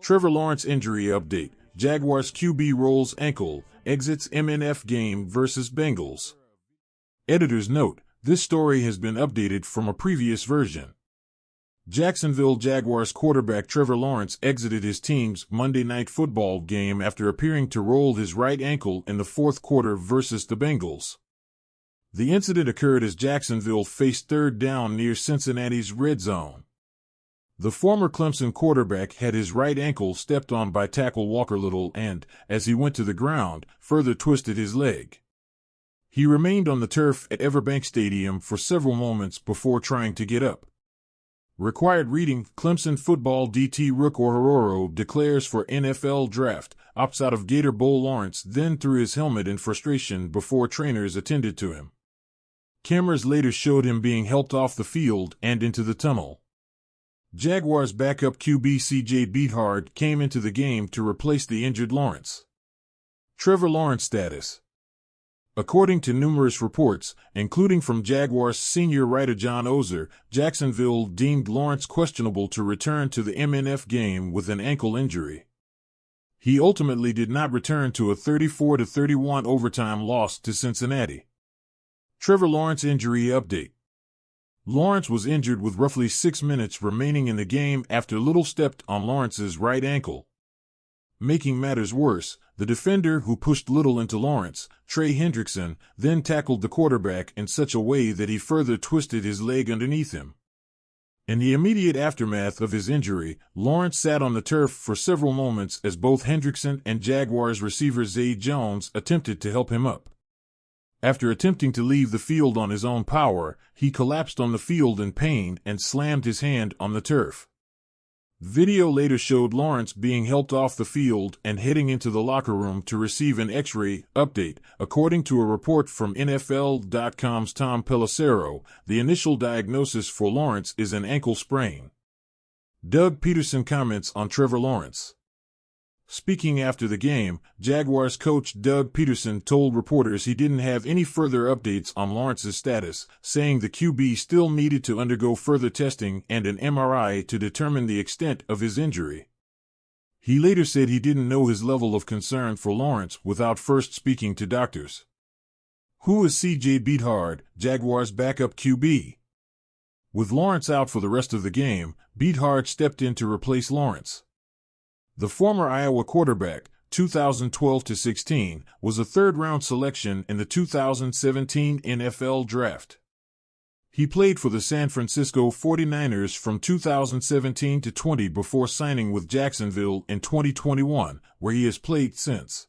Trevor Lawrence injury update. Jaguars QB rolls ankle, exits MNF game versus Bengals. Editor's note: this story has been updated from a previous version. Jacksonville Jaguars quarterback Trevor Lawrence exited his team's Monday Night Football game after appearing to roll his right ankle in the fourth quarter versus the Bengals. The incident occurred as Jacksonville faced third down near Cincinnati's red zone. The former Clemson quarterback had his right ankle stepped on by tackle Walker Little and, as he went to the ground, further twisted his leg. He remained on the turf at EverBank Stadium for several moments before trying to get up. Required reading: Clemson football DT Ruke Orhorhoro declares for NFL draft, opts out of Gator BowlLawrence, then threw his helmet in frustration before trainers attended to him. Cameras later showed him being helped off the field and into the tunnel. Jaguars backup QB C.J. Beathard came into the game to replace the injured Lawrence. Trevor Lawrence status. According to numerous reports, including from Jaguars senior writer John Ozer, Jacksonville deemed Lawrence questionable to return to the MNF game with an ankle injury. He ultimately did not return to a 34-31 overtime loss to Cincinnati. Trevor Lawrence injury update. Lawrence was injured with roughly 6 minutes remaining in the game after Little stepped on Lawrence's right ankle. Making matters worse, the defender who pushed Little into Lawrence, Trey Hendrickson, then tackled the quarterback in such a way that he further twisted his leg underneath him. In the immediate aftermath of his injury, Lawrence sat on the turf for several moments as both Hendrickson and Jaguars receiver Zay Jones attempted to help him up. After attempting to leave the field on his own power, he collapsed on the field in pain and slammed his hand on the turf. Video later showed Lawrence being helped off the field and heading into the locker room to receive an X-ray update. According to a report from NFL.com's Tom Pelissero, the initial diagnosis for Lawrence is an ankle sprain. Doug Peterson comments on Trevor Lawrence. Speaking after the game, Jaguars coach Doug Peterson told reporters he didn't have any further updates on Lawrence's status, saying the QB still needed to undergo further testing and an MRI to determine the extent of his injury. He later said he didn't know his level of concern for Lawrence without first speaking to doctors. Who is C.J. Beathard, Jaguars backup QB? With Lawrence out for the rest of the game, Beathard stepped in to replace Lawrence. The former Iowa quarterback, 2012-16, was a third-round selection in the 2017 NFL Draft. He played for the San Francisco 49ers from 2017 to 20 before signing with Jacksonville in 2021, where he has played since.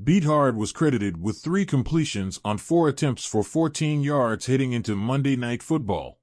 Beathard was credited with 3 completions on 4 attempts for 14 yards heading into Monday Night Football.